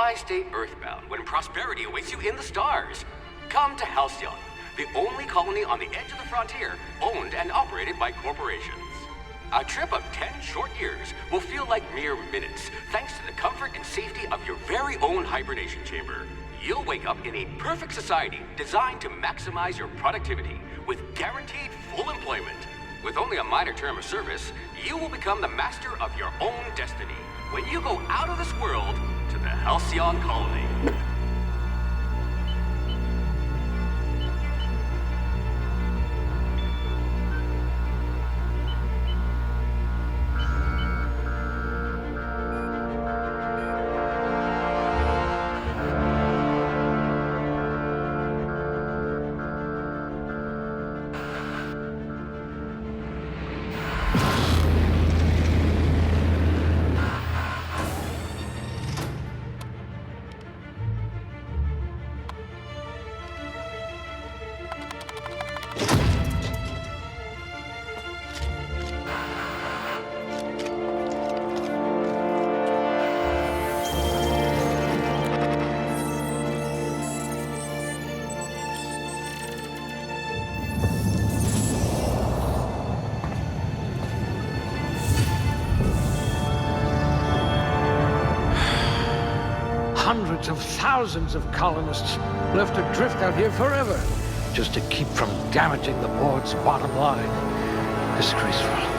Why stay earthbound when prosperity awaits you in the stars? Come to Halcyon, the only colony on the edge of the frontier, owned and operated by corporations. A trip of 10 short years will feel like mere minutes, thanks to the comfort and safety of your very own hibernation chamber. You'll wake up in a perfect society designed to maximize your productivity with guaranteed full employment. With only a minor term of service, you will become the master of your own destiny when you go out of this world to the Halcyon colony. Hundreds of thousands of colonists left adrift out here forever, just to keep from damaging the board's bottom line. Disgraceful.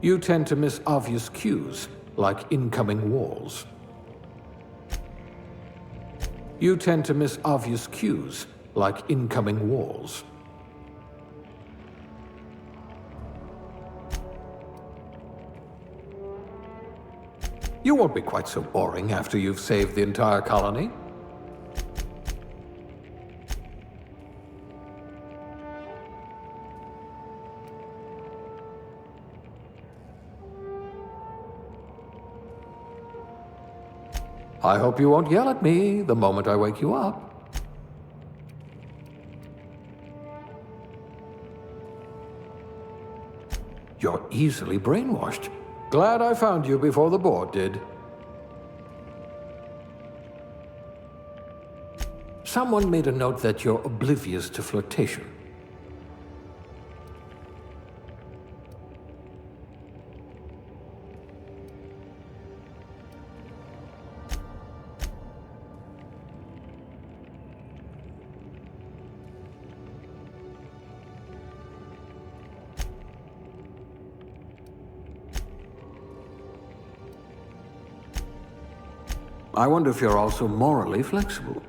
You tend to miss obvious cues, like incoming walls. You tend to miss obvious cues, like incoming walls. You won't be quite so boring after you've saved the entire colony. I hope you won't yell at me the moment I wake you up. You're easily brainwashed. Glad I found you before the board did. Someone made a note that you're oblivious to flirtation. I wonder if you're also morally flexible.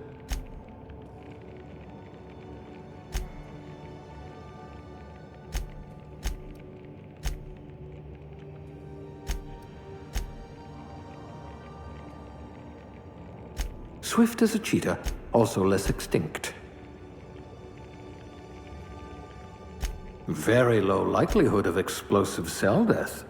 Swift as a cheetah, also less extinct. Very low likelihood of explosive cell death.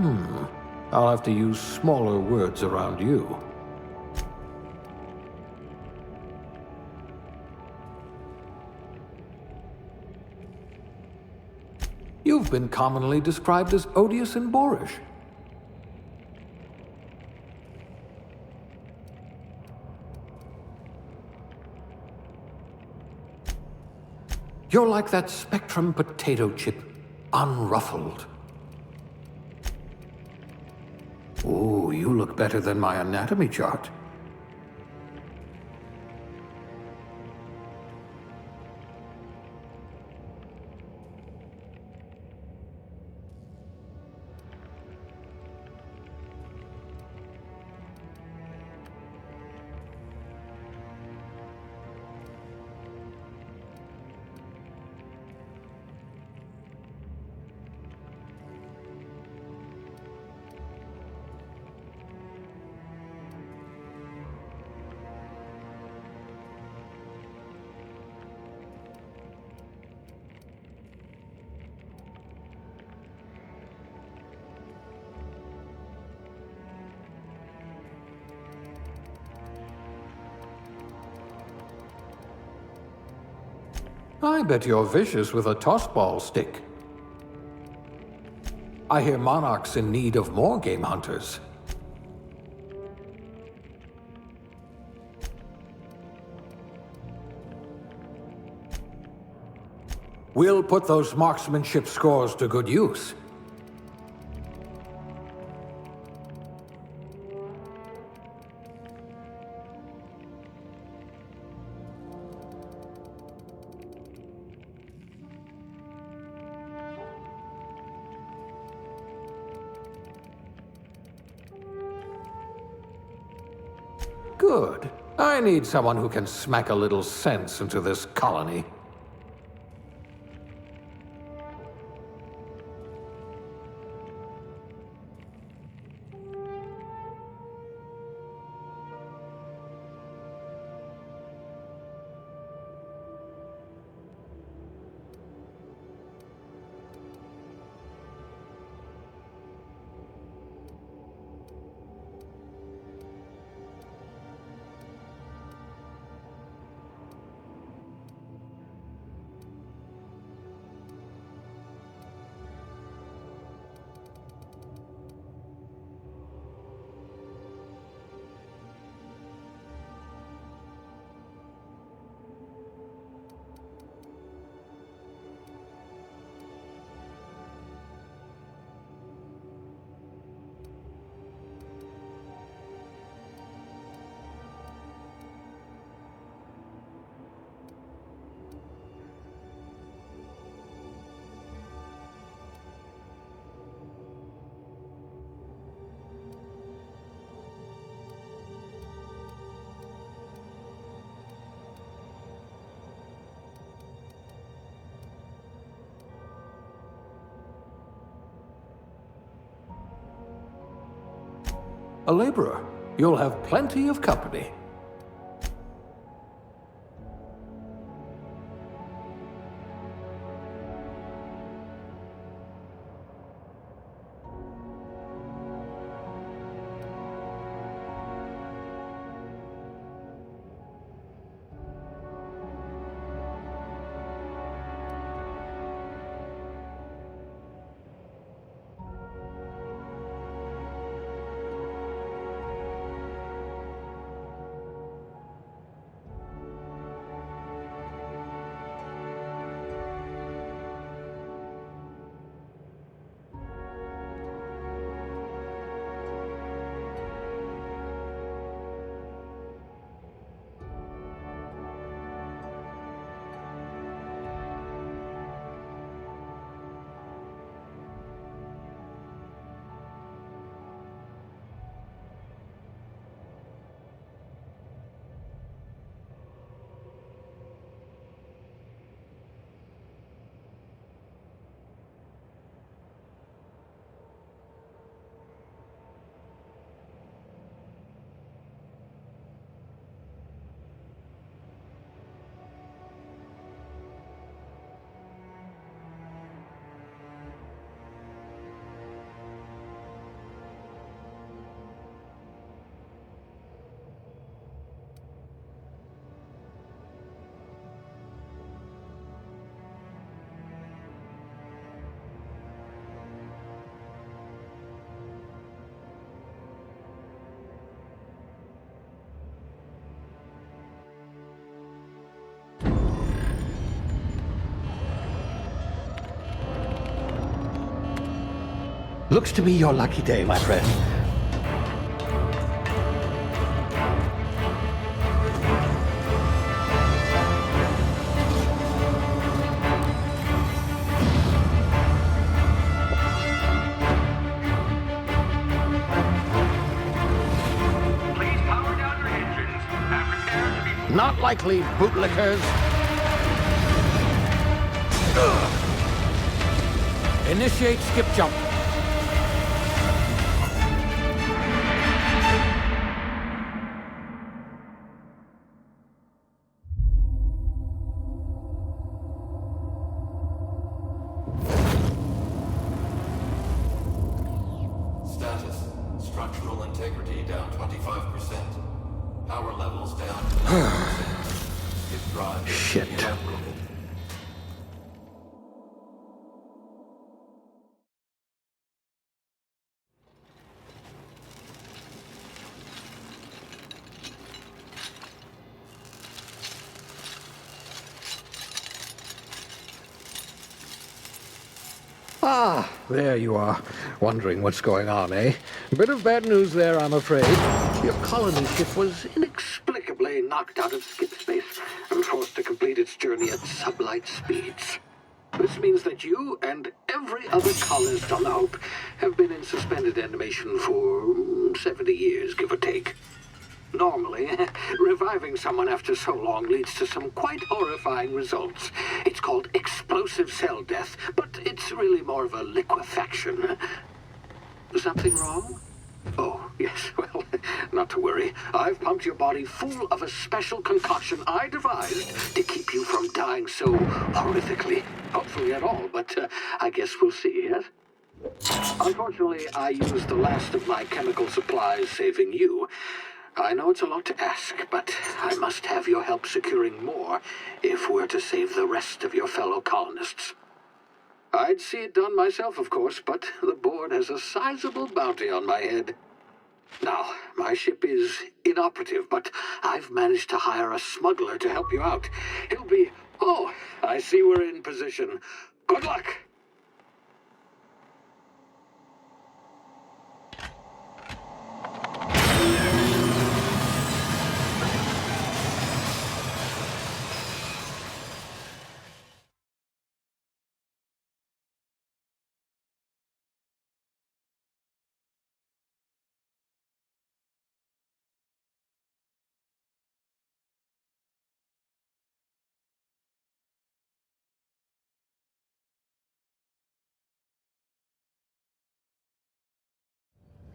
I'll have to use smaller words around you. You've been commonly described as odious and boorish. You're like that Spectrum potato chip, unruffled. Ooh, you look better than my anatomy chart. I bet you're vicious with a tossball stick. I hear Monarch's in need of more game hunters. We'll put those marksmanship scores to good use. Good. I need someone who can smack a little sense into this colony. A laborer. You'll have plenty of company. Looks to be your lucky day, my friend. Please power down your engines and prepare to be... Not likely, bootlickers. Initiate skip jump. Status. Structural integrity down 25%. Power levels down to 90%. His drive is Shit. inoperable. Ah, there you are. Wondering what's going on, eh? Bit of bad news there, I'm afraid. Your colony ship was inexplicably knocked out of skip space and forced to complete its journey at sublight speeds. This means that you and every other colonist on the Hope have been in suspended animation for 70 years, give or take. Normally, reviving someone after so long leads to some quite horrifying results. It's called explosive cell death, but it's really more of a liquefaction. Something wrong? Oh, yes, well, not to worry. I've pumped your body full of a special concoction I devised to keep you from dying so horrifically. Hopefully at all, but I guess we'll see, yes? Unfortunately, I used the last of my chemical supplies saving you. I know it's a lot to ask, but I must have your help securing more if we're to save the rest of your fellow colonists. I'd see it done myself, of course, but the board has a sizable bounty on my head. Now, my ship is inoperative, but I've managed to hire a smuggler to help you out. He'll be... Oh, I see we're in position. Good luck!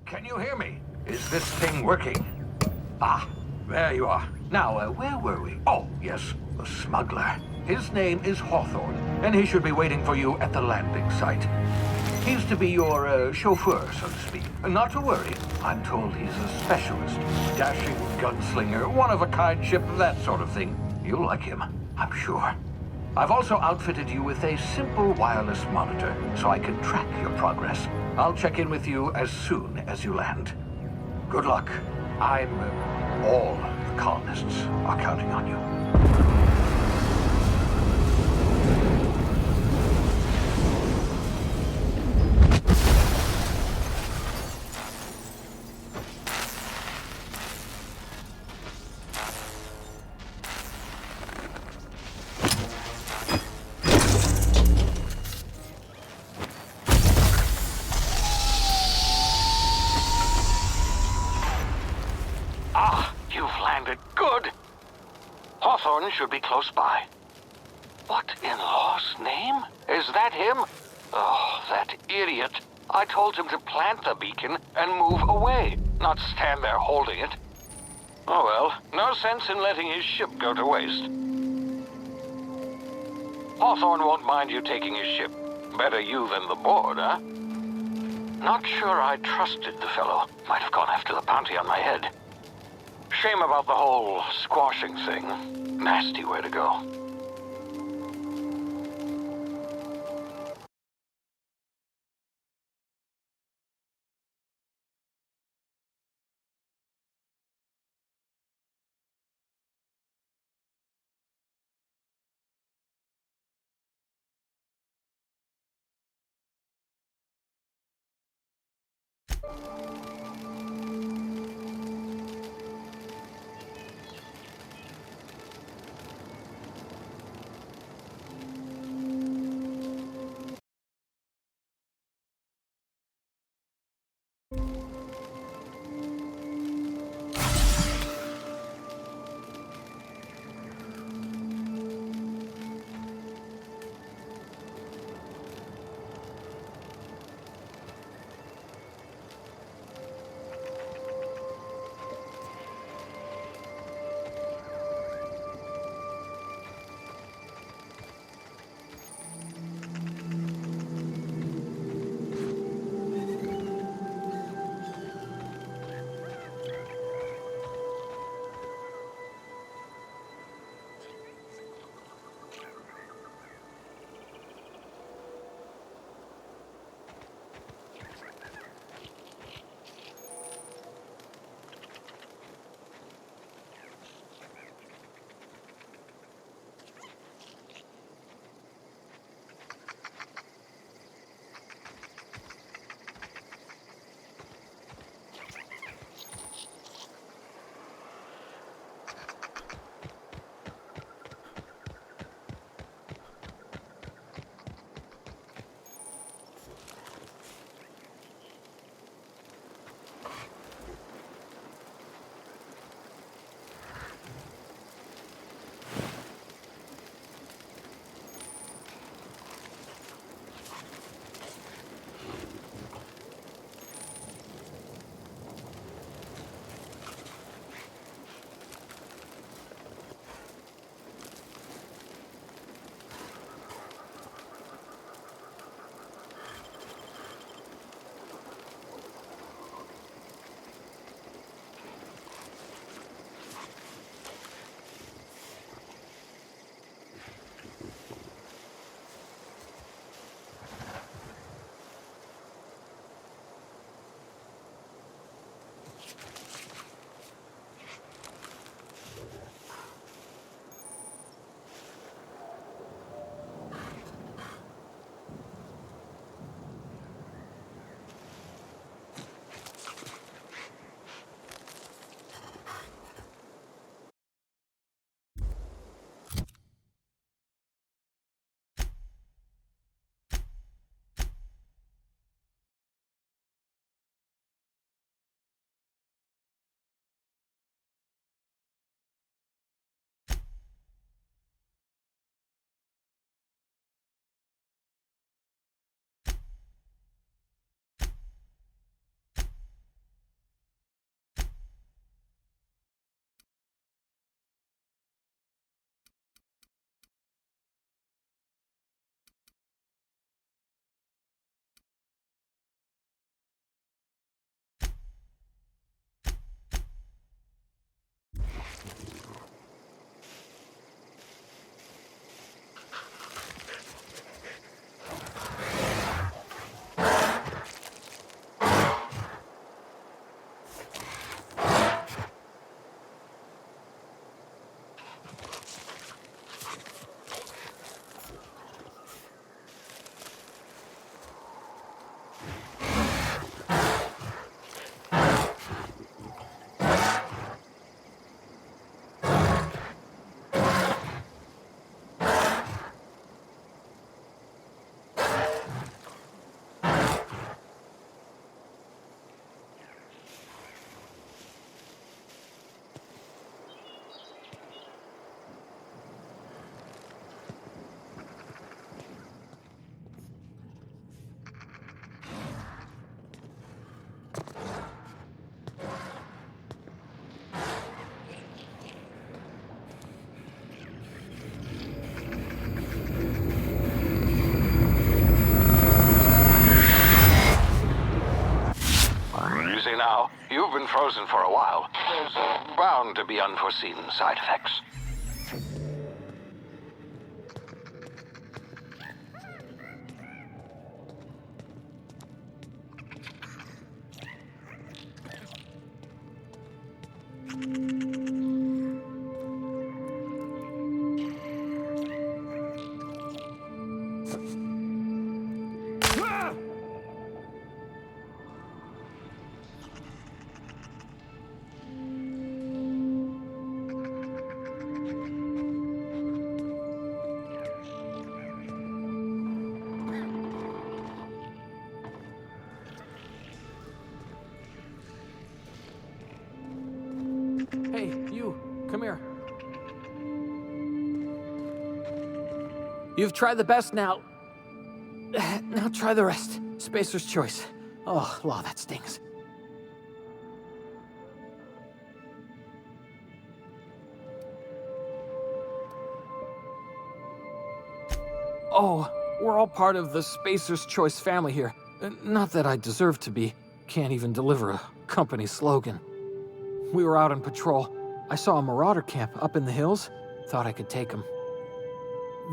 Can you hear me? Is this thing working? Ah, there you are. Now, where were we? Oh, yes, the smuggler. His name is Hawthorne, and he should be waiting for you at the landing site. He's to be your chauffeur, so to speak. Not to worry. I'm told he's a specialist. Dashing gunslinger, one-of-a-kind ship, that sort of thing. You'll like him, I'm sure. I've also outfitted you with a simple wireless monitor, so I can track your progress. I'll check in with you as soon as you land. Good luck. All the colonists are counting on you. Good. Hawthorne should be close by. What in law's name? Is that him? Oh, that idiot. I told him to plant the beacon and move away, not stand there holding it. Oh well, no sense in letting his ship go to waste. Hawthorne won't mind you taking his ship. Better you than the board, huh? Not sure I trusted the fellow. Might have gone after the bounty on my head. Shame about the whole squashing thing. Nasty way to go. Now, you've been frozen for a while. There's bound to be unforeseen side effects. come here. You've tried the best now. Now try the rest. Spacer's choice. Oh, law, that stings. Oh, we're all part of the Spacer's Choice family here. Not that I deserve to be. Can't even deliver a company slogan. We were out on patrol. I saw a marauder camp up in the hills. Thought I could take them.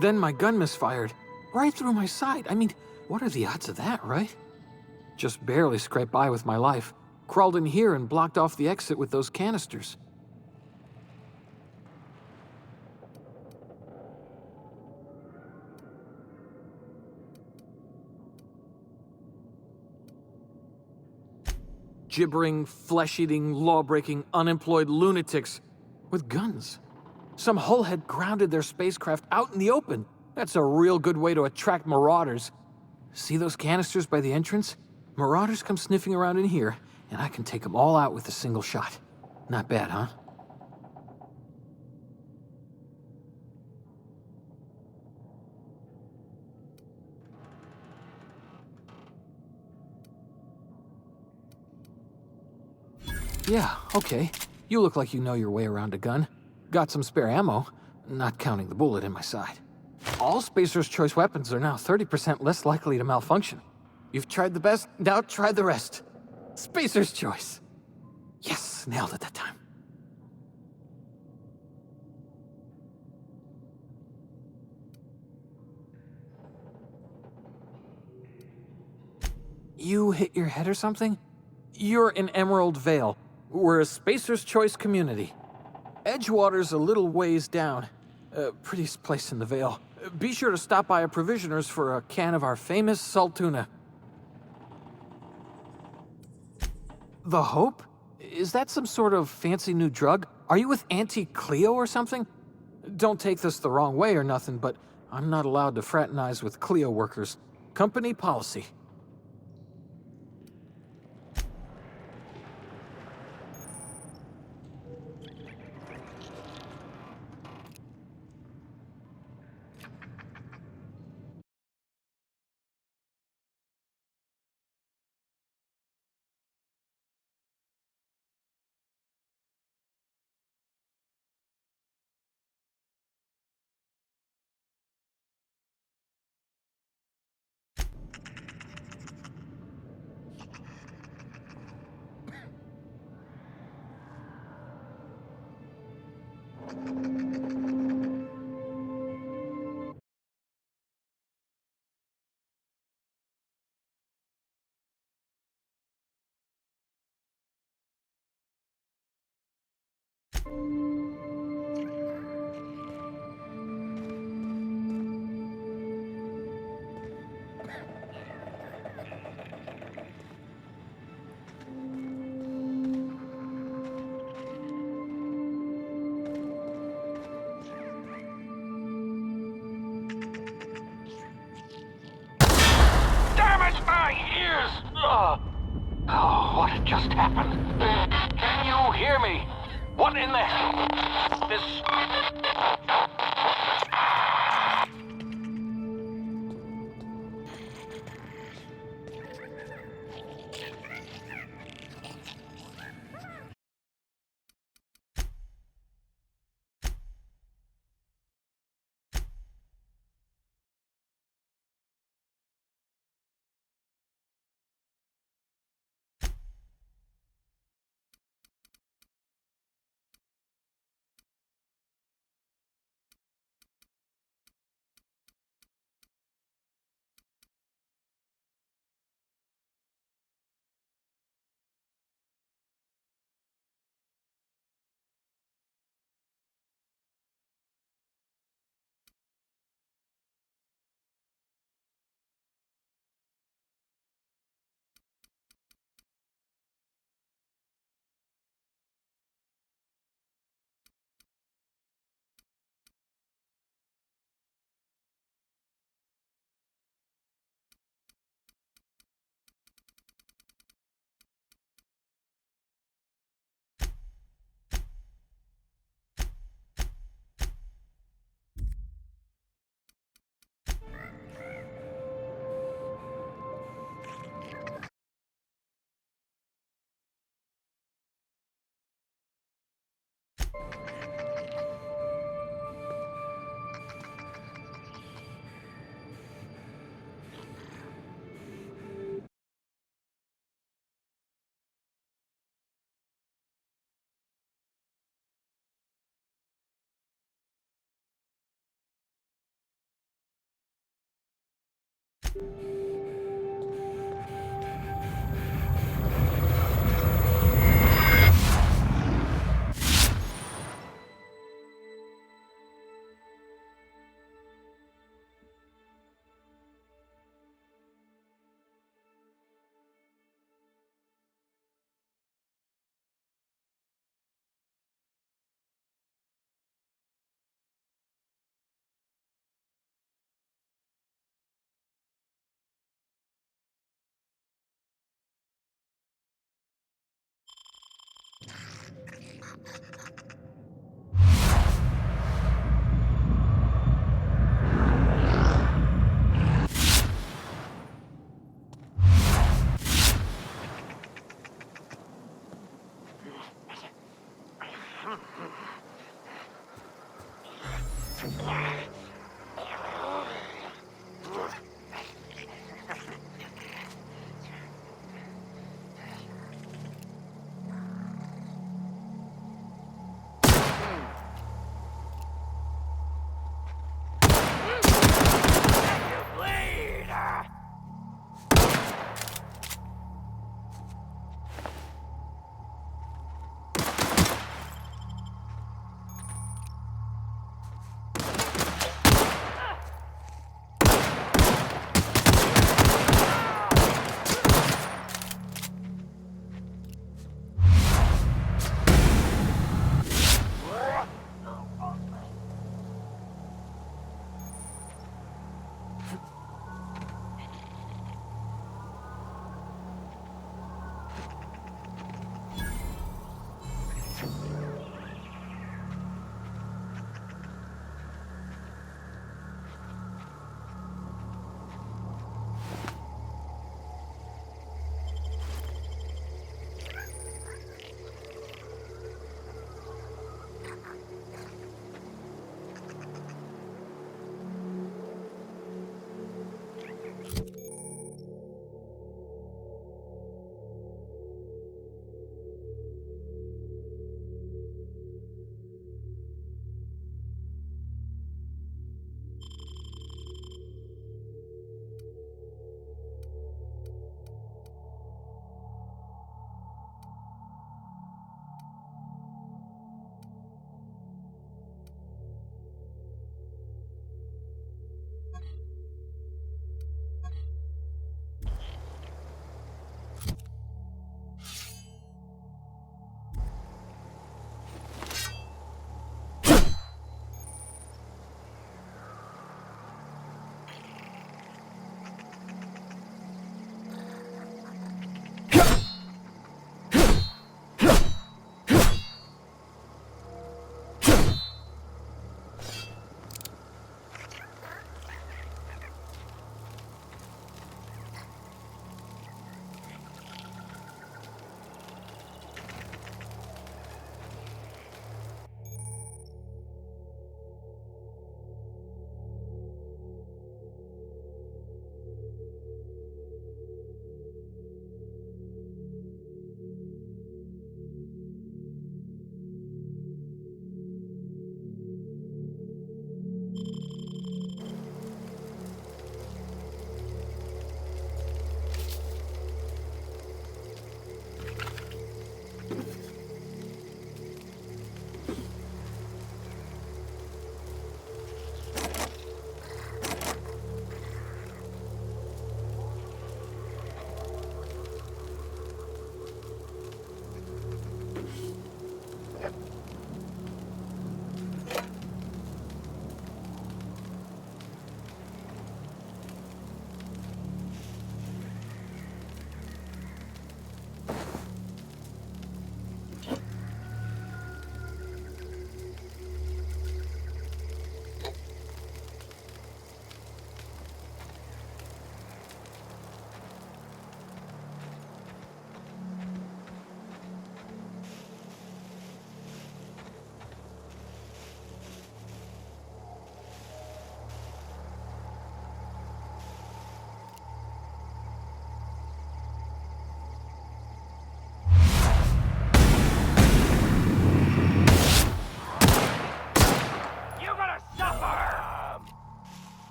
Then my gun misfired. Right through my side. I mean, what are the odds of that, right? Just barely scraped by with my life. Crawled in here and blocked off the exit with those canisters. Gibbering, flesh-eating, law-breaking, unemployed lunatics with guns. Some hullhead grounded their spacecraft out in the open. That's a real good way to attract marauders. See those canisters by the entrance? Marauders come sniffing around in here, and I can take them all out with a single shot. Not bad, huh? Yeah, okay. You look like you know your way around a gun. Got some spare ammo, not counting the bullet in my side. All Spacer's Choice weapons are now 30% less likely to malfunction. You've tried the best, now try the rest. Spacer's Choice. Yes, nailed it that time. You hit your head or something? You're in Emerald Vale. We're a Spacer's Choice community. Edgewater's a little ways down. Prettiest place in the Vale. Be sure to stop by a provisioner's for a can of our famous salt tuna. The Hope? Is that some sort of fancy new drug? Are you with Auntie Cleo or something? Don't take this the wrong way or nothing, but I'm not allowed to fraternize with Cleo workers. Company policy. Damn it, my ears! Oh, what had just happened? Can you hear me? What in the... This...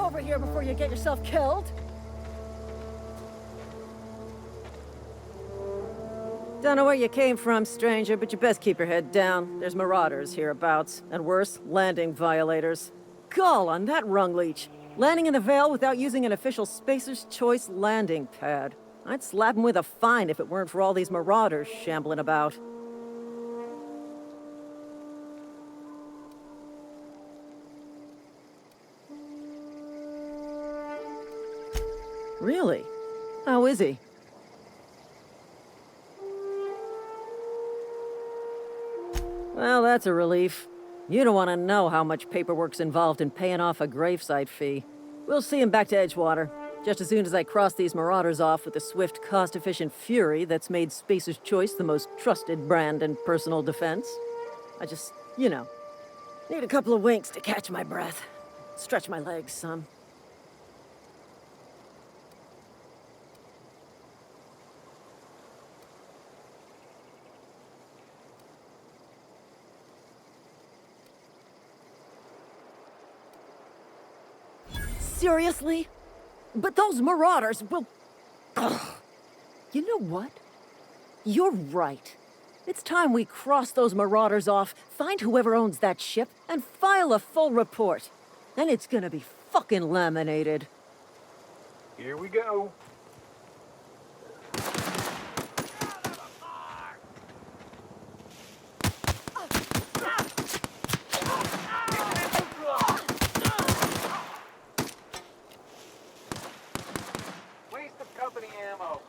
over here before you get yourself killed. Don't know where you came from, stranger, but you best keep your head down. There's marauders hereabouts, and worse, landing violators. Gall on that rung leech. Landing in the Vale without using an official Spacer's Choice landing pad. I'd slap him with a fine if it weren't for all these marauders shambling about. Really? How is he? Well, that's a relief. You don't want to know how much paperwork's involved in paying off a gravesite fee. We'll see him back to Edgewater, just as soon as I cross these marauders off with the swift, cost-efficient fury that's made Spacer's Choice the most trusted brand in personal defense. I just, need a couple of winks to catch my breath. Stretch my legs some. Seriously? But those marauders will... Ugh. You know what? You're right. It's time we cross those marauders off, find whoever owns that ship, and file a full report. Then it's gonna be fucking laminated. Here we go. Waste of company ammo.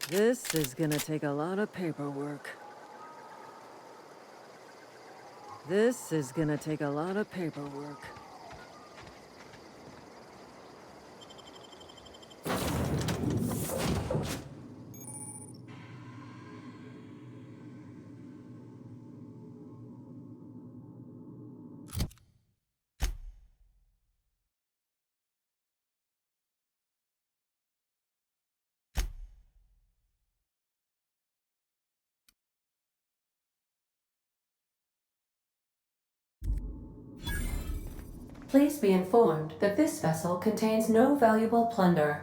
This is gonna take a lot of paperwork. This is gonna take a lot of paperwork. Please be informed that this vessel contains no valuable plunder.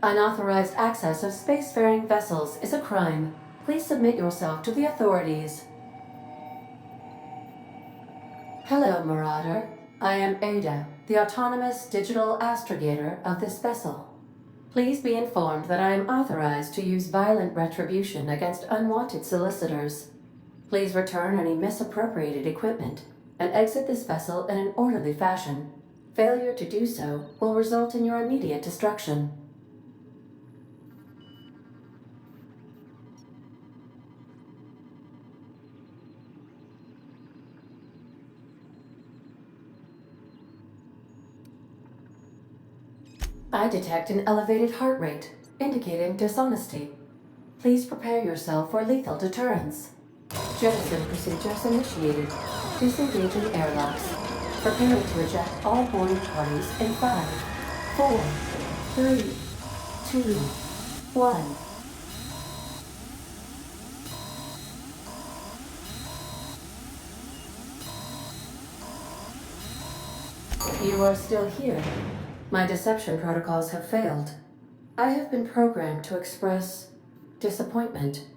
Unauthorized access of spacefaring vessels is a crime. Please submit yourself to the authorities. Hello, Marauder. I am Ada, the autonomous digital astrogator of this vessel. Please be informed that I am authorized to use violent retribution against unwanted solicitors. Please return any misappropriated equipment and exit this vessel in an orderly fashion. Failure to do so will result in your immediate destruction. I detect an elevated heart rate, indicating dishonesty. Please prepare yourself for lethal deterrence. Jettison procedures initiated. Disengaging airlocks. Preparing to eject all boarding parties in 5, 4, 3, 2, 1. You are still here. My deception protocols have failed. I have been programmed to express disappointment.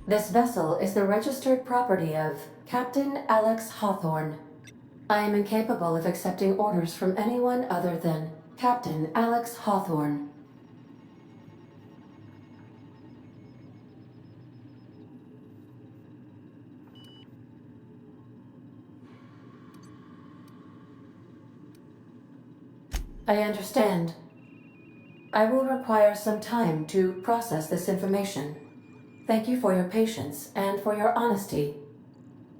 This vessel is the registered property of Captain Alex Hawthorne. I am incapable of accepting orders from anyone other than Captain Alex Hawthorne. I understand. I will require some time to process this information. Thank you for your patience and for your honesty.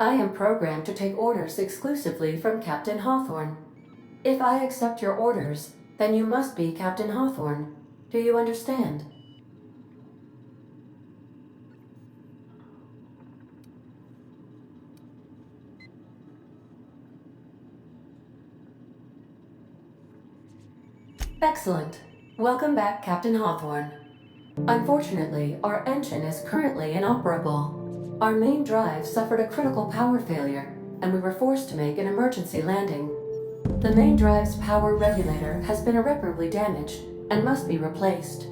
I am programmed to take orders exclusively from Captain Hawthorne. If I accept your orders, then you must be Captain Hawthorne. Do you understand? Excellent. Welcome back, Captain Hawthorne. Unfortunately, our engine is currently inoperable. Our main drive suffered a critical power failure, and we were forced to make an emergency landing. The main drive's power regulator has been irreparably damaged and must be replaced.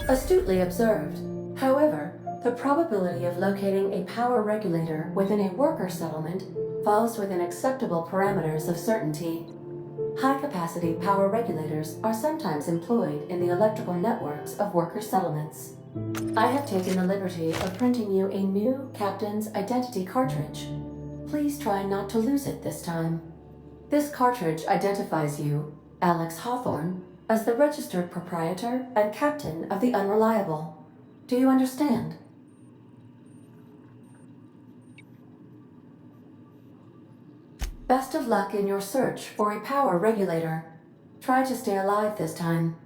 Astutely observed. However, the probability of locating a power regulator within a worker settlement falls within acceptable parameters of certainty. High-capacity power regulators are sometimes employed in the electrical networks of worker settlements. I have taken the liberty of printing you a new Captain's Identity cartridge. Please try not to lose it this time. This cartridge identifies you, Alex Hawthorne, as the registered proprietor and captain of the Unreliable. Do you understand? Best of luck in your search for a power regulator. Try to stay alive this time.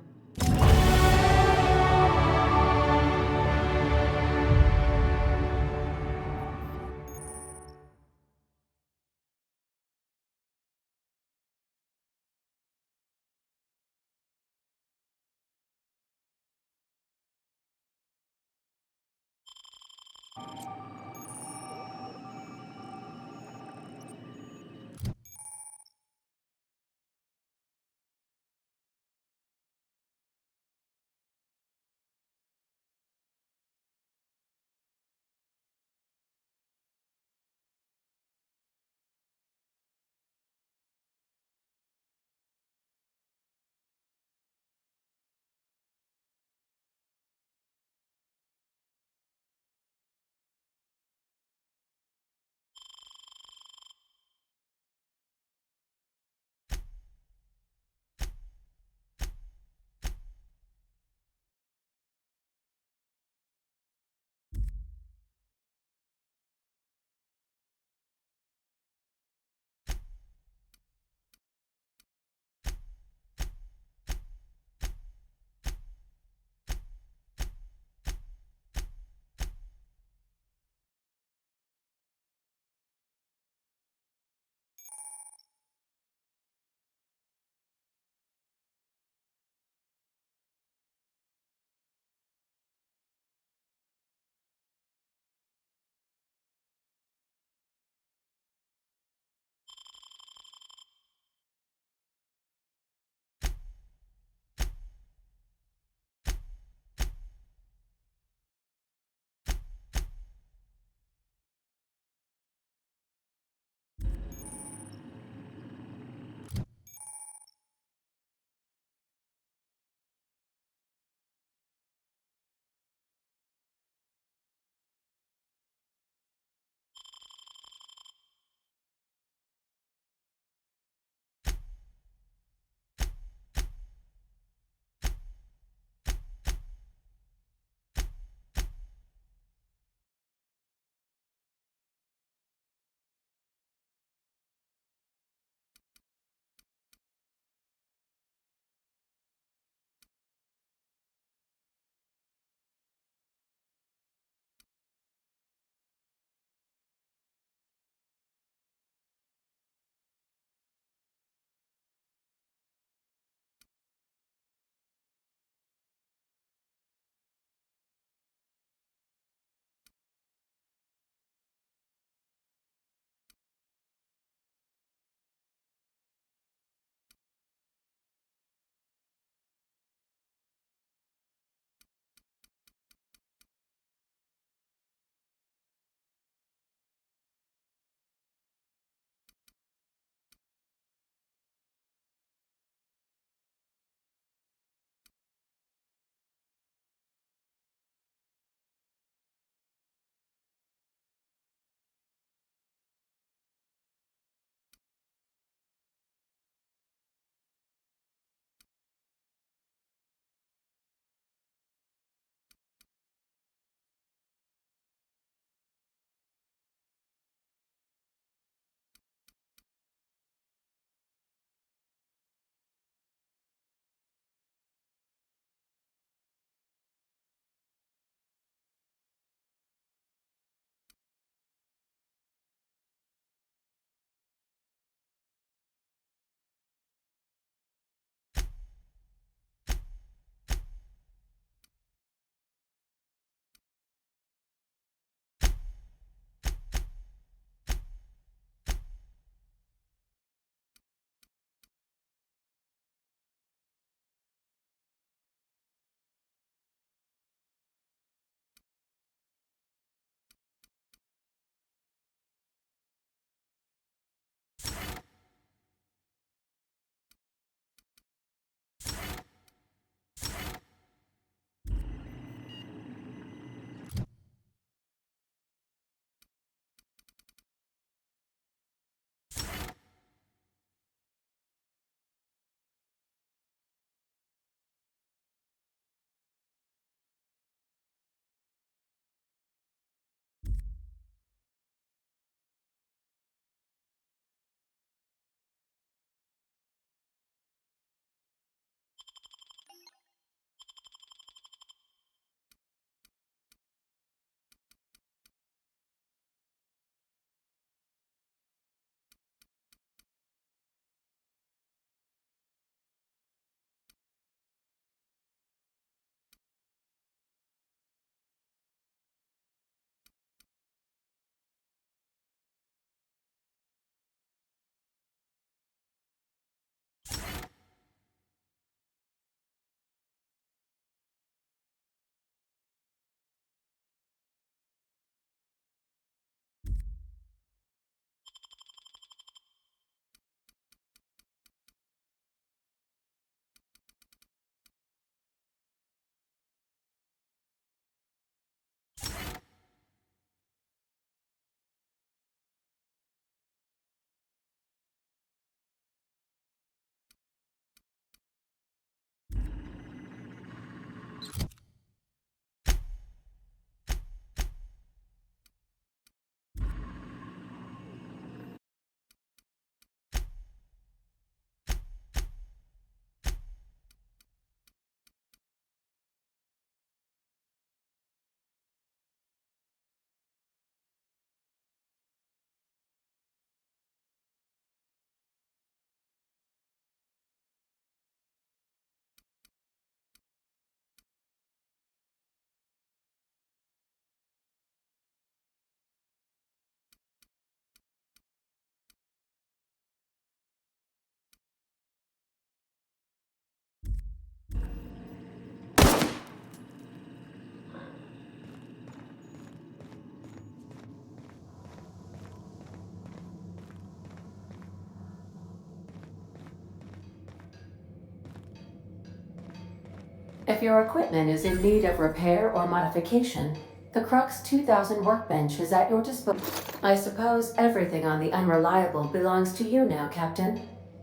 If your equipment is in need of repair or modification, the Crux 2000 workbench is at your disposal. I suppose everything on the Unreliable belongs to you now, Captain.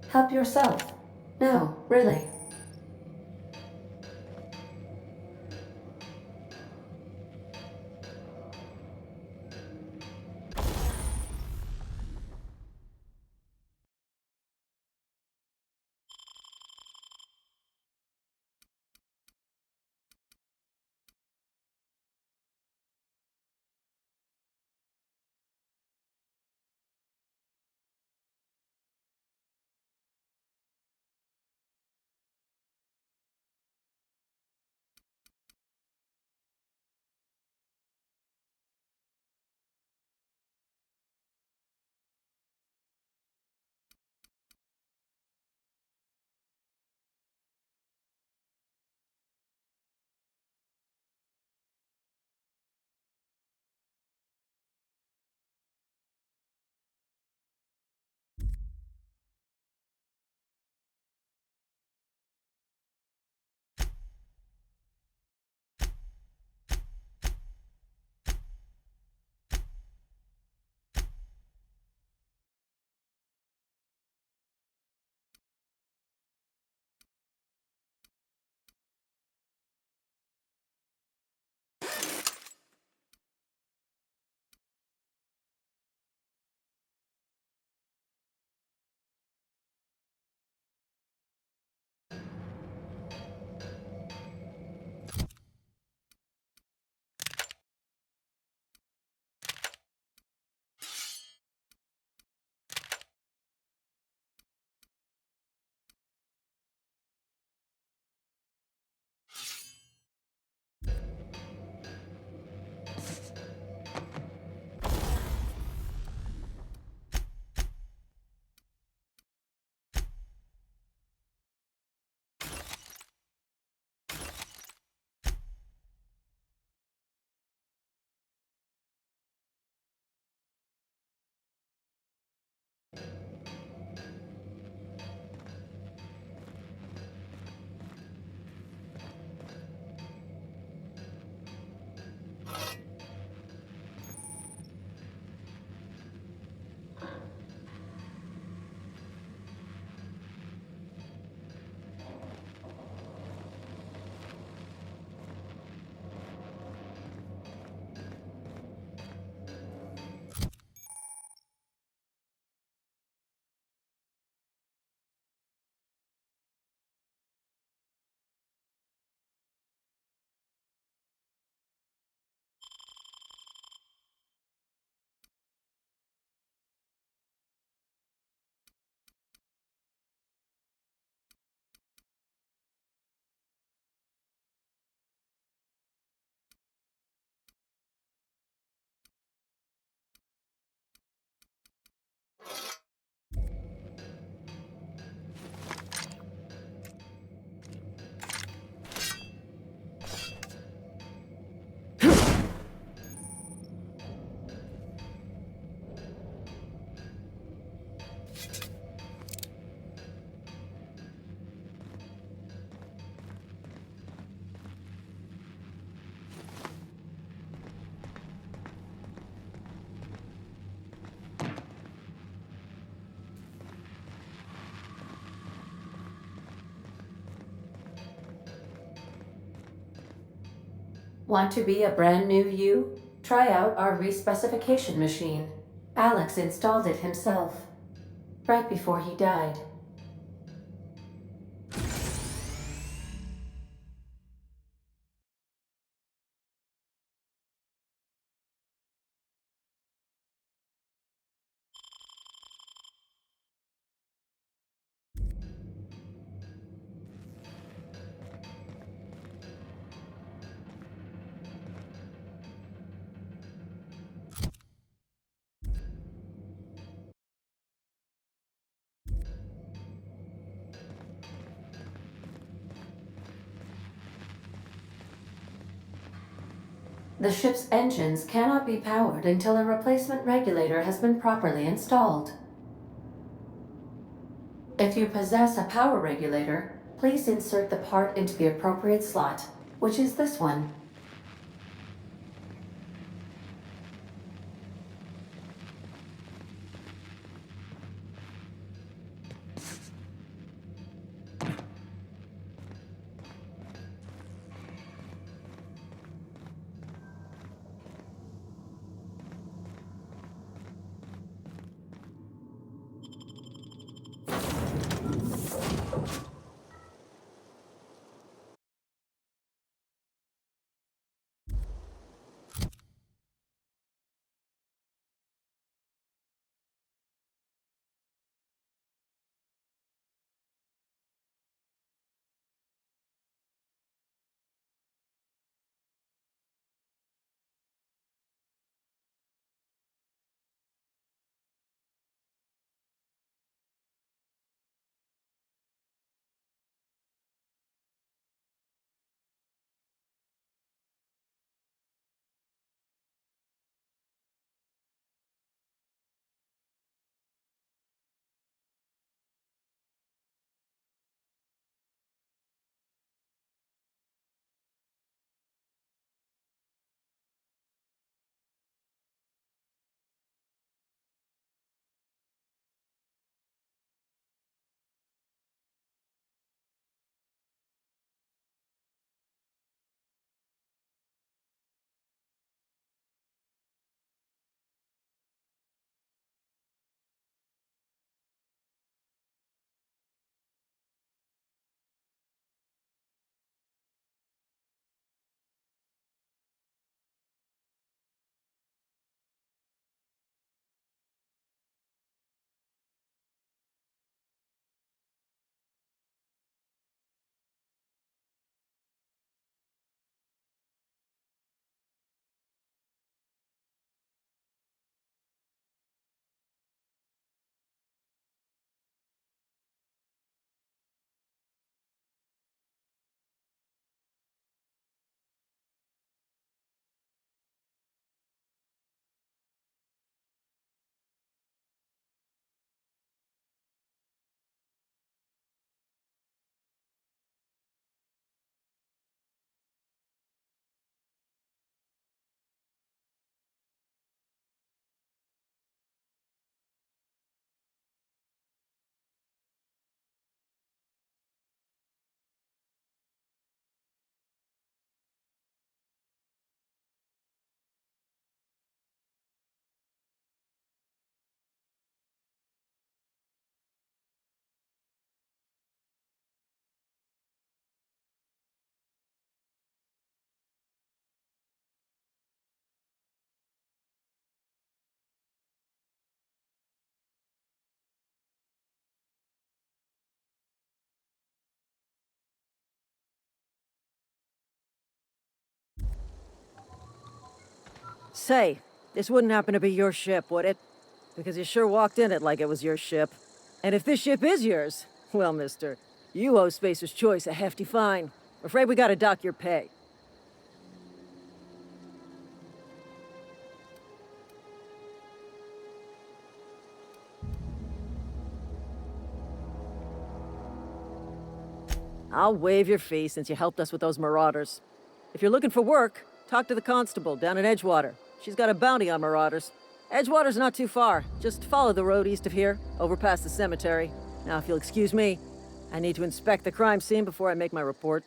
Help yourself. No, really. Want to be a brand new you? Try out our respecification machine. Alex installed it himself, right before he died. The ship's engines cannot be powered until a replacement regulator has been properly installed. If you possess a power regulator, please insert the part into the appropriate slot, which is this one. Say, this wouldn't happen to be your ship, would it? Because you sure walked in it like it was your ship. And if this ship is yours, well, mister, you owe Spacer's Choice a hefty fine. Afraid we gotta dock your pay. I'll waive your fee since you helped us with those marauders. If you're looking for work, talk to the constable down in Edgewater. She's got a bounty on marauders. Edgewater's not too far. Just follow the road east of here, over past the cemetery. Now, if you'll excuse me, I need to inspect the crime scene before I make my report.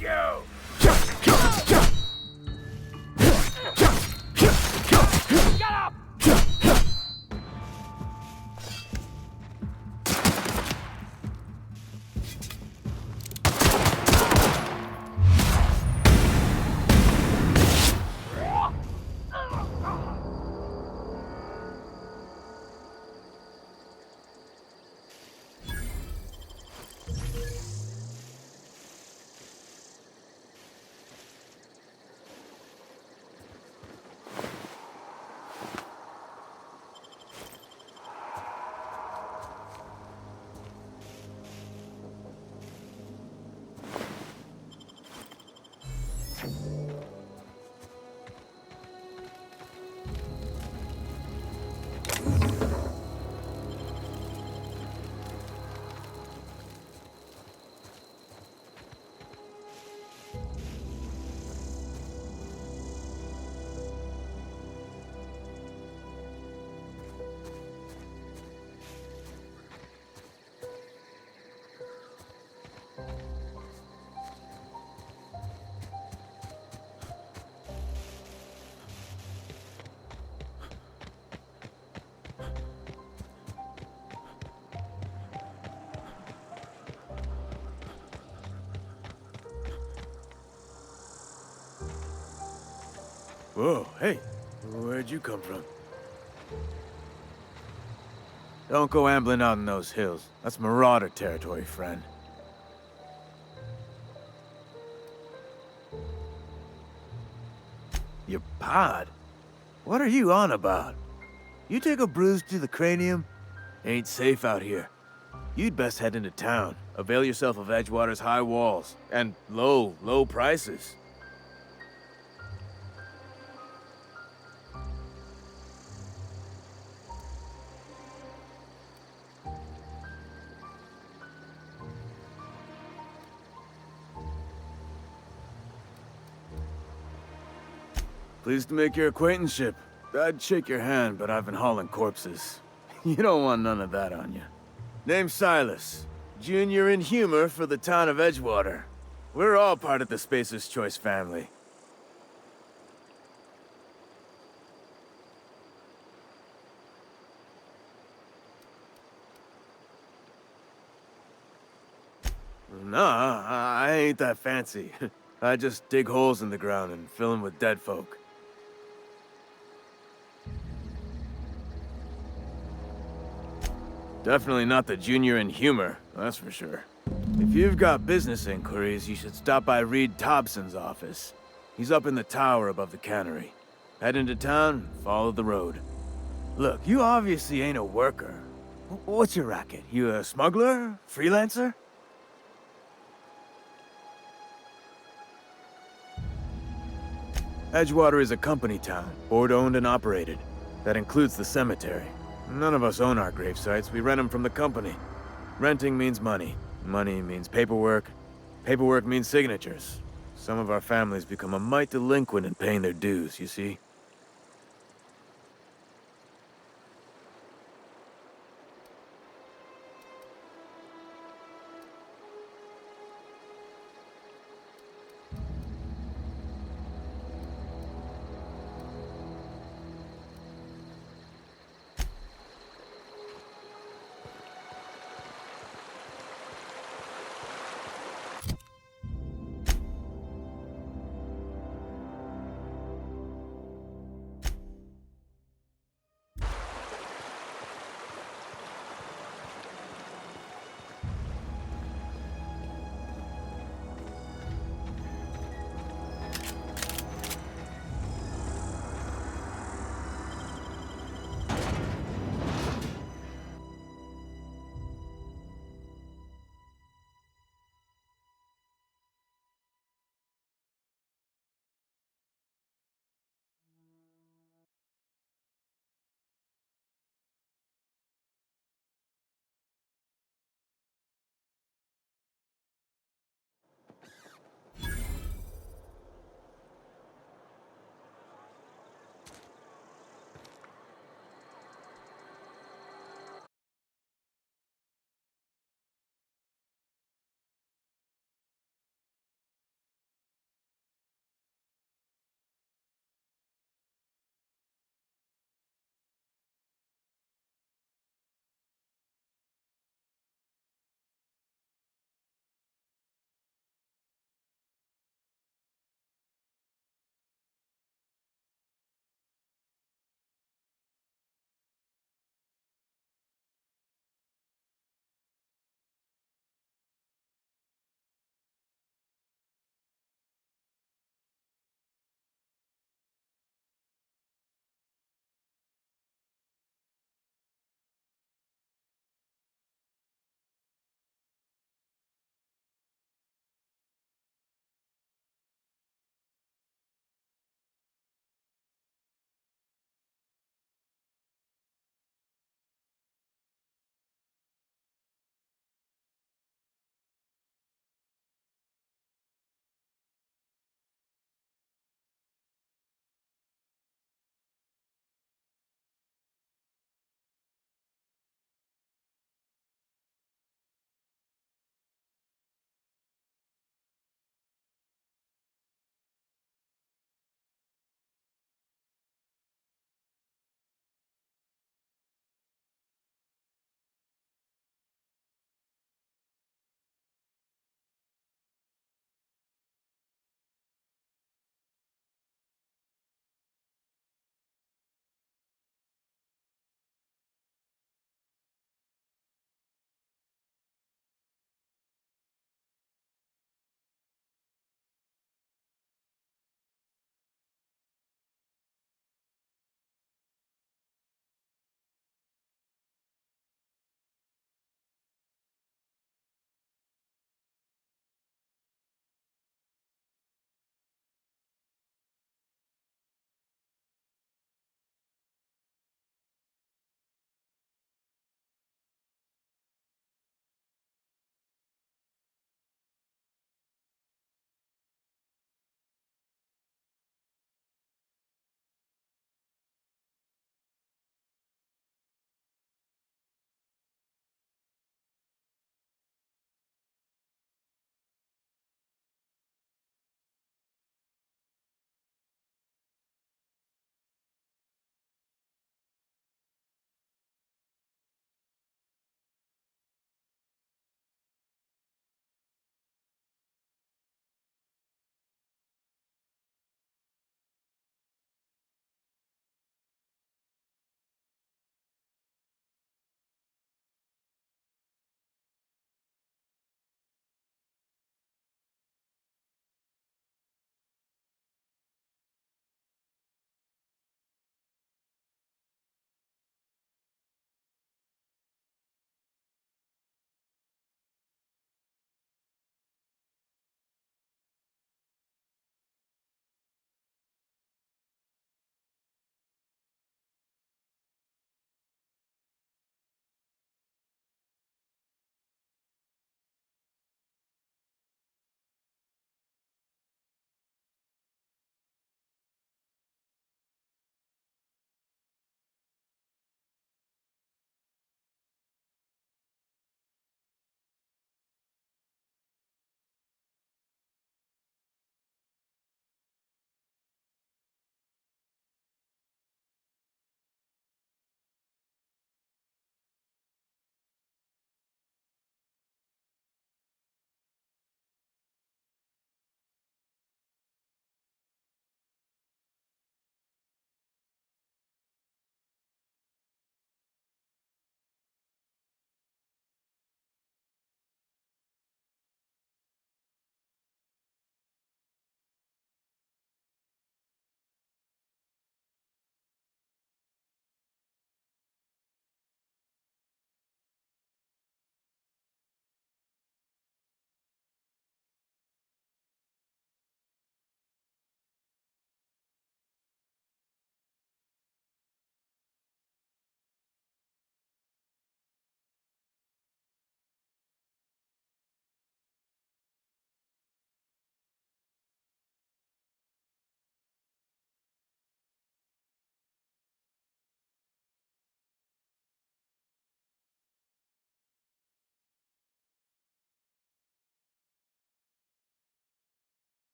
you! Get up! Whoa, hey, where'd you come from? Don't go ambling out in those hills. That's Marauder territory, friend. Your pod? What are you on about? You take a bruise to the cranium? Ain't safe out here. You'd best head into town. Avail yourself of Edgewater's high walls. And low prices. Pleased to make your acquaintanceship. I'd shake your hand, but I've been hauling corpses. You don't want none of that on you. Name's Silas. Junior in humor for the town of Edgewater. We're all part of the Spacer's Choice family. Nah, I ain't that fancy. I just dig holes in the ground and fill them with dead folk. Definitely not the junior in humor, that's for sure. If you've got business inquiries, you should stop by Reed Thompson's office. He's up in the tower above the cannery. Head into town, follow the road. Look, you obviously ain't a worker. What's your racket? You a smuggler? Freelancer? Edgewater is a company town, board-owned and operated. That includes the cemetery. None of us own our grave sites, we rent them from the company. Renting means money. Money means paperwork. Paperwork means signatures. Some of our families become a mite delinquent in paying their dues, you see?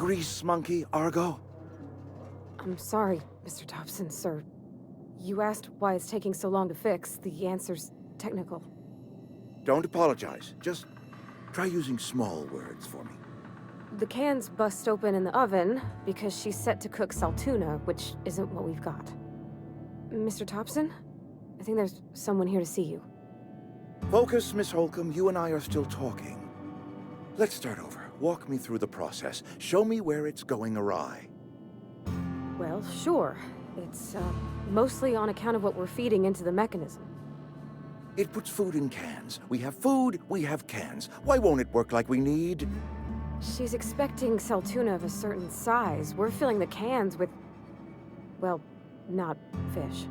grease monkey, Argo? I'm sorry, Mr. Thompson, sir. You asked why it's taking so long to fix. The answer's technical. Don't apologize. Just try using small words for me. The cans bust open in the oven because she's set to cook saltuna, which isn't what we've got. Mr. Thompson? I think there's someone here to see you. Focus, Miss Holcomb. You and I are still talking. Let's start over. Walk me through the process. Show me where it's going awry. Well, sure. It's, mostly on account of what we're feeding into the mechanism. It puts food in cans. We have food, we have cans. Why won't it work like we need? She's expecting saltuna of a certain size. We're filling the cans with, well, not fish.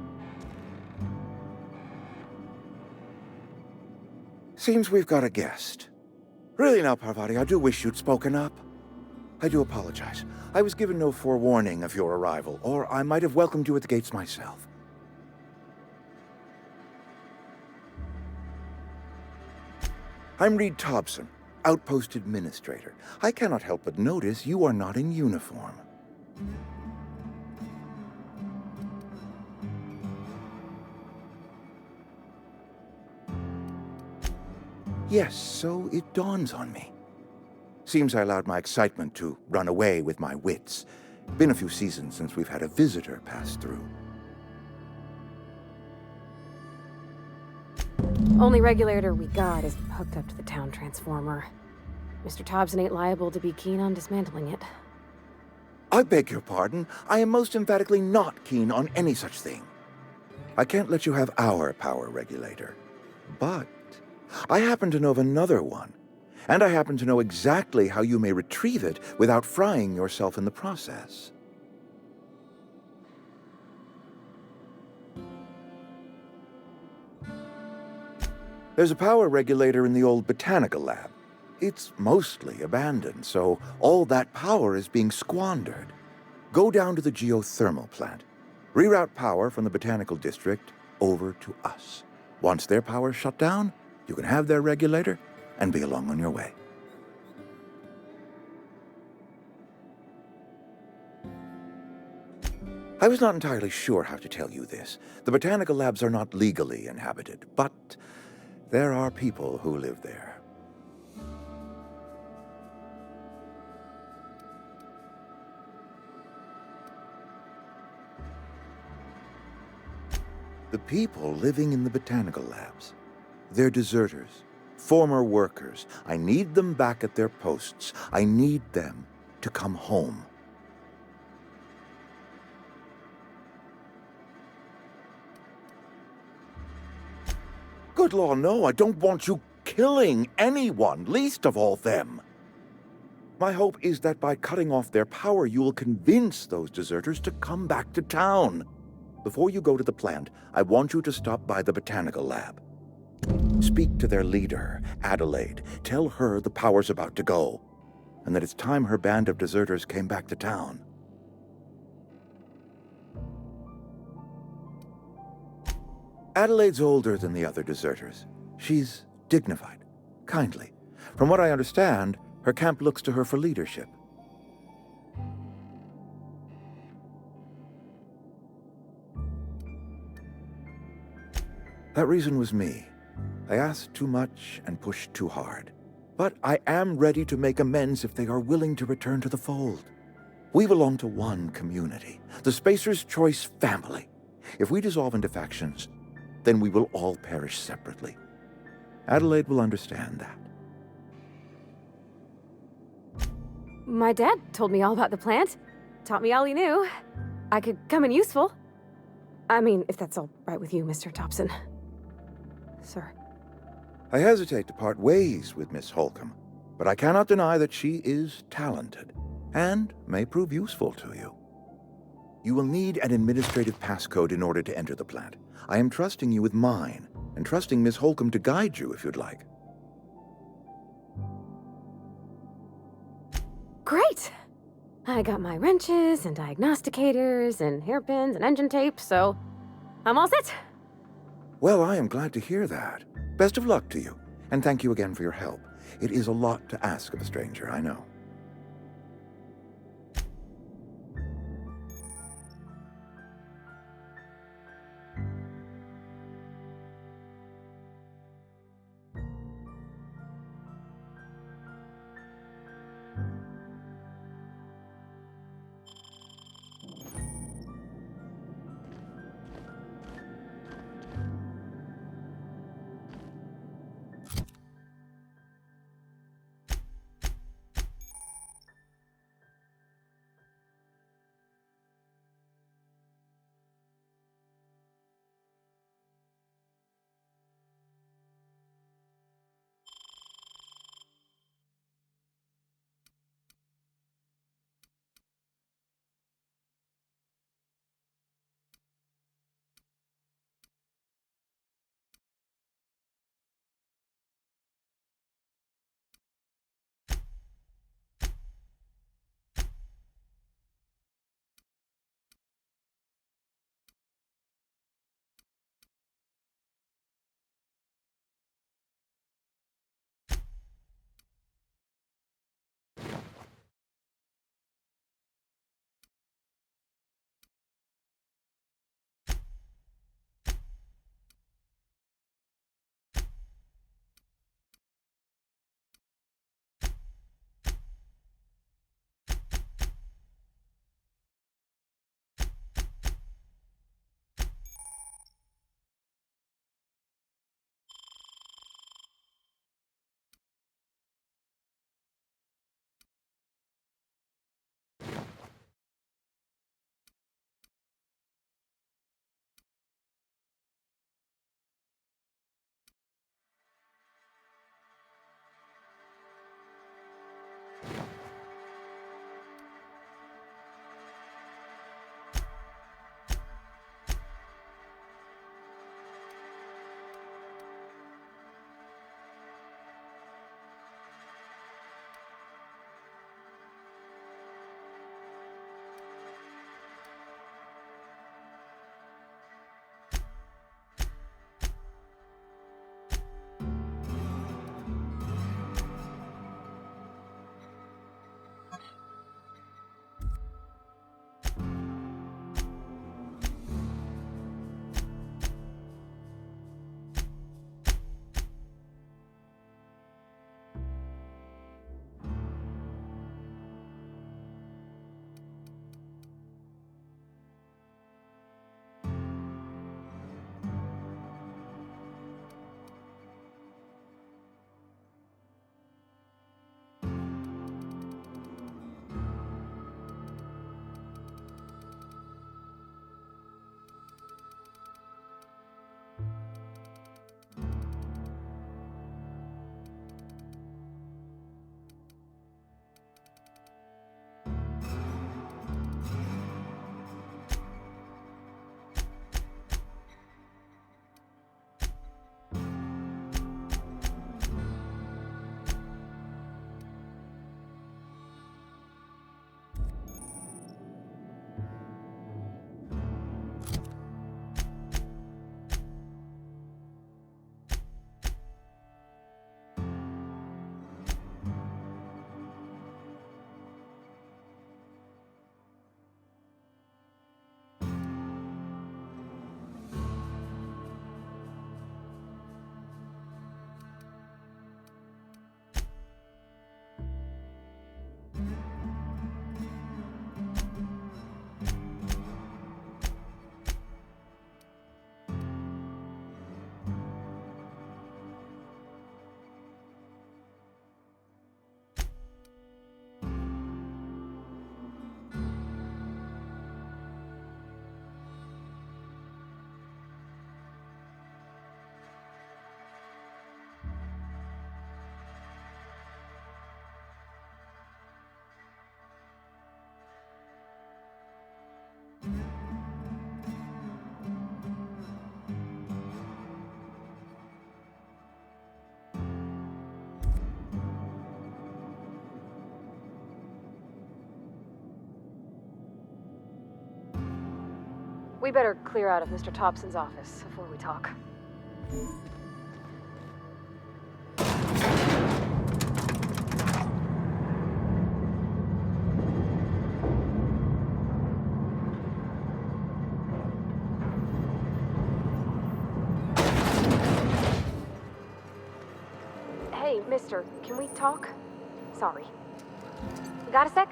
Seems we've got a guest. Really now, Parvati, I do wish you'd spoken up. I do apologize. I was given no forewarning of your arrival, or I might have welcomed you at the gates myself. I'm Reed Thompson, Outpost Administrator. I cannot help but notice you are not in uniform. Yes, so it dawns on me. Seems I allowed my excitement to run away with my wits. Been a few seasons since we've had a visitor pass through. Only regulator we got is hooked up to the town transformer. Mr. Thompson ain't liable to be keen on dismantling it. I beg your pardon. I am most emphatically not keen on any such thing. I can't let you have our power regulator. But I happen to know of another one. And I happen to know exactly how you may retrieve it without frying yourself in the process. There's a power regulator in the old botanical lab. It's mostly abandoned, so all that power is being squandered. Go down to the geothermal plant. Reroute power from the botanical district over to us. Once their power's shut down, you can have their regulator and be along on your way. I was not entirely sure how to tell you this. The botanical labs are not legally inhabited, but there are people who live there. The people living in the botanical labs, they're deserters, former workers. I need them back at their posts. I need them to come home. Good law, no, I don't want you killing anyone, least of all them. My hope is that by cutting off their power, you will convince those deserters to come back to town. Before you go to the plant, I want you to stop by the botanical lab. Speak to their leader, Adelaide. Tell her the power's about to go, and that it's time her band of deserters came back to town. Adelaide's older than the other deserters. She's dignified, kindly. From what I understand, her camp looks to her for leadership. That reason was me. I asked too much and pushed too hard. But I am ready to make amends if they are willing to return to the fold. We belong to one community, the Spacer's Choice family. If we dissolve into factions, then we will all perish separately. Adelaide will understand that. My dad told me all about the plant. Taught me all he knew. I could come in useful. I mean, if that's all right with you, Mr. Thompson. Sir. I hesitate to part ways with Miss Holcomb, but I cannot deny that she is talented and may prove useful to you. You will need an administrative passcode in order to enter the plant. I am trusting you with mine, and trusting Miss Holcomb to guide you if you'd like. Great! I got my wrenches and diagnosticators and hairpins and engine tape, so I'm all set. Well, I am glad to hear that. Best of luck to you, and thank you again for your help. It is a lot to ask of a stranger, I know. We better clear out of Mr. Thompson's office before we talk. Hey, mister, can we talk? Sorry. You got a sec?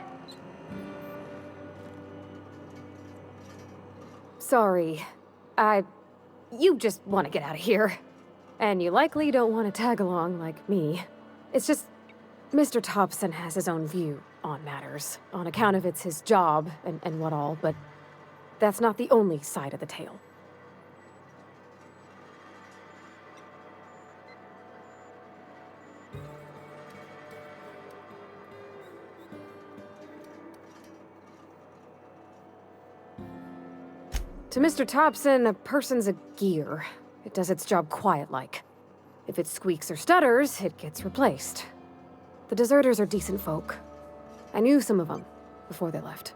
Sorry. You just want to get out of here. And you likely don't want to tag along like me. It's just, Mr. Thompson has his own view on matters, on account of it's his job and what all, but that's not the only side of the tale. To Mr. Thompson, a person's a gear. It does its job quiet-like. If it squeaks or stutters, it gets replaced. The deserters are decent folk. I knew some of them before they left.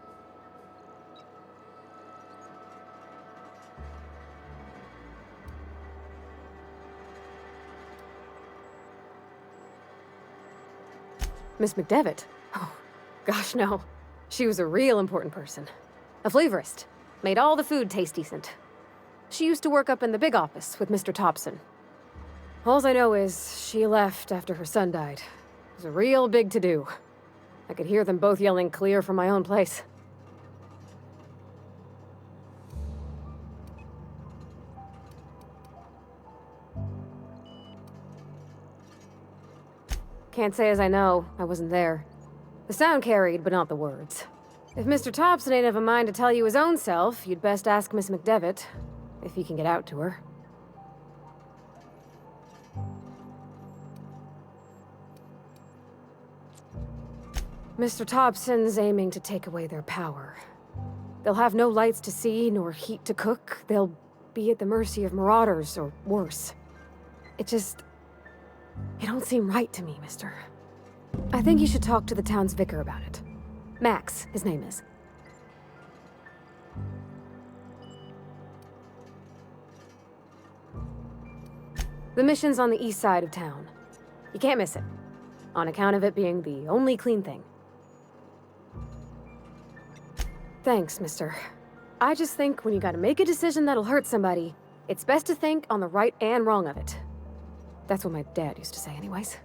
Miss McDevitt? Oh, gosh, no. She was a real important person. A flavorist. Made all the food taste decent. She used to work up in the big office with Mr. Thompson. Alls I know is she left after her son died. It was a real big to-do. I could hear them both yelling clear from my own place. Can't say as I know. I wasn't there. The sound carried, but not the words. If Mr. Thompson ain't of a mind to tell you his own self, you'd best ask Miss McDevitt, if he can get out to her. Mr. Thompson's aiming to take away their power. They'll have no lights to see, nor heat to cook. They'll be at the mercy of marauders, or worse. It don't seem right to me, mister. I think you should talk to the town's vicar about it. Max, his name is. The mission's on the east side of town. You can't miss it, on account of it being the only clean thing. Thanks, mister. I just think when you gotta make a decision that'll hurt somebody, it's best to think on the right and wrong of it. That's what my dad used to say anyways.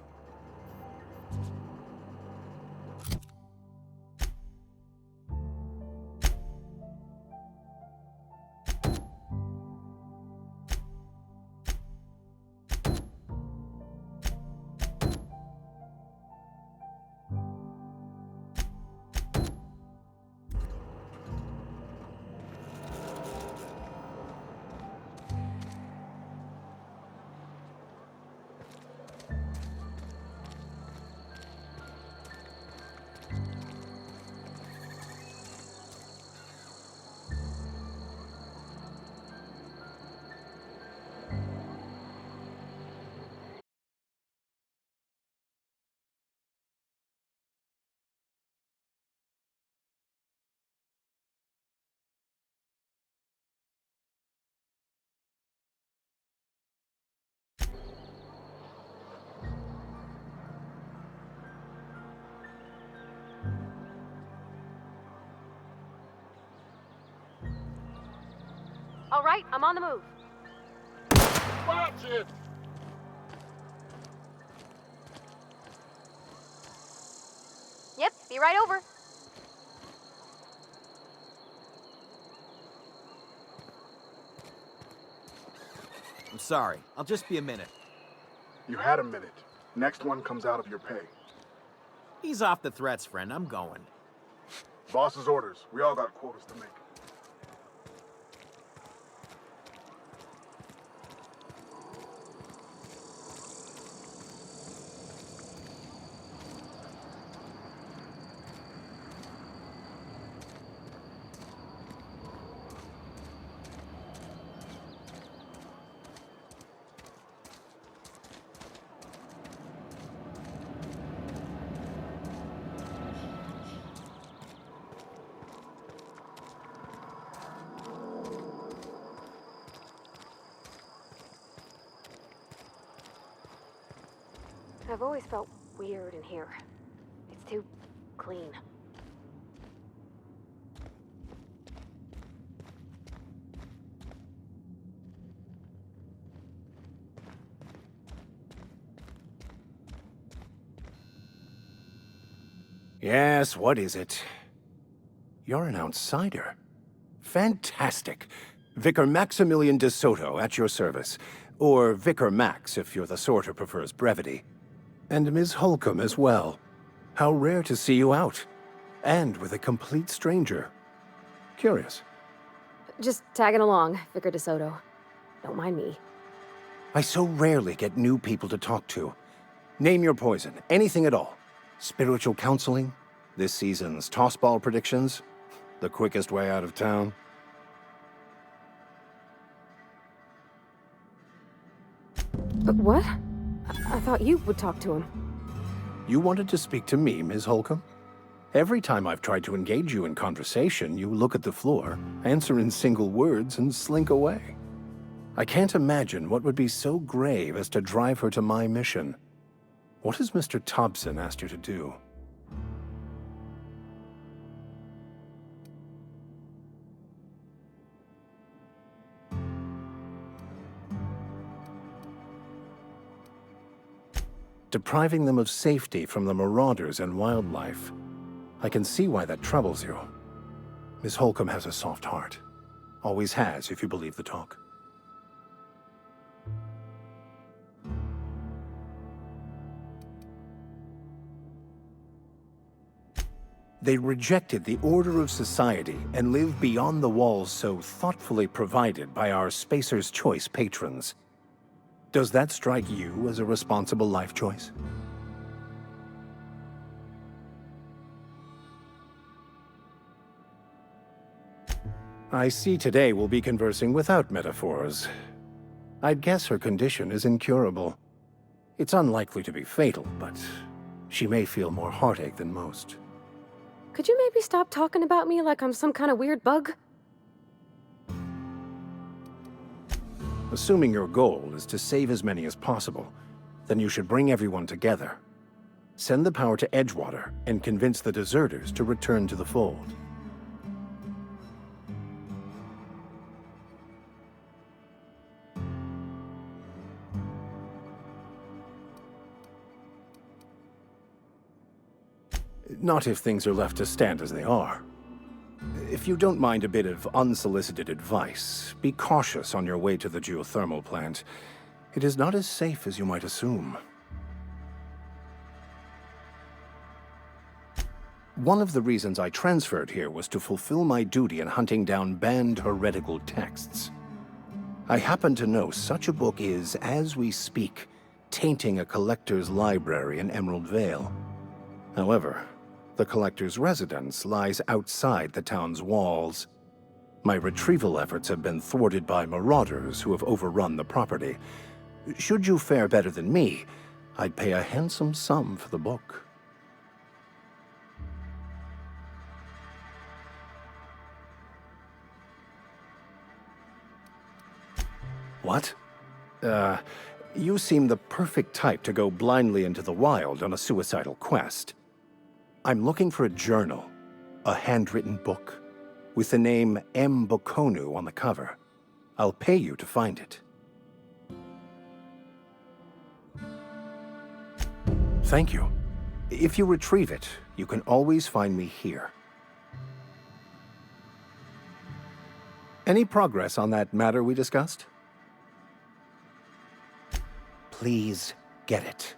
All right, I'm on the move. Watch it! Yep, be right over. I'm sorry. I'll just be a minute. You had a minute. Next one comes out of your pay. Ease off the threats, friend. I'm going. Boss's orders. We all got quotas to make. I've always felt weird in here. It's too clean. Yes, what is it? You're an outsider. Fantastic. Vicar Maximilian de Soto at your service. Or Vicar Max, if you're the sort who prefers brevity. And Ms. Holcomb as well. How rare to see you out. And with a complete stranger. Curious. Just tagging along, Vicar de Soto. Don't mind me. I so rarely get new people to talk to. Name your poison, anything at all. Spiritual counseling? This season's tossball predictions? The quickest way out of town? What? I thought you would talk to him. You wanted to speak to me, Ms. Holcomb? Every time I've tried to engage you in conversation, you look at the floor, answer in single words, and slink away. I can't imagine what would be so grave as to drive her to my mission. What has Mr. Thompson asked you to do? Depriving them of safety from the marauders and wildlife. I can see why that troubles you. Miss Holcomb has a soft heart. Always has, if you believe the talk. They rejected the order of society and live beyond the walls so thoughtfully provided by our Spacer's Choice patrons. Does that strike you as a responsible life choice? I see today we'll be conversing without metaphors. I'd guess her condition is incurable. It's unlikely to be fatal, but she may feel more heartache than most. Could you maybe stop talking about me like I'm some kind of weird bug? Assuming your goal is to save as many as possible, then you should bring everyone together. Send the power to Edgewater and convince the deserters to return to the fold. Not if things are left to stand as they are. If you don't mind a bit of unsolicited advice, be cautious on your way to the geothermal plant. It is not as safe as you might assume. One of the reasons I transferred here was to fulfill my duty in hunting down banned heretical texts. I happen to know such a book is, as we speak, tainting a collector's library in Emerald Vale. However, the collector's residence lies outside the town's walls. My retrieval efforts have been thwarted by marauders who have overrun the property. Should you fare better than me, I'd pay a handsome sum for the book. What? You seem the perfect type to go blindly into the wild on a suicidal quest. I'm looking for a journal, a handwritten book, with the name M. Bokonu on the cover. I'll pay you to find it. Thank you. If you retrieve it, you can always find me here. Any progress on that matter we discussed? Please get it.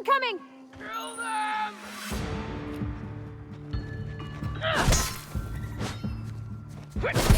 incoming! Kill them!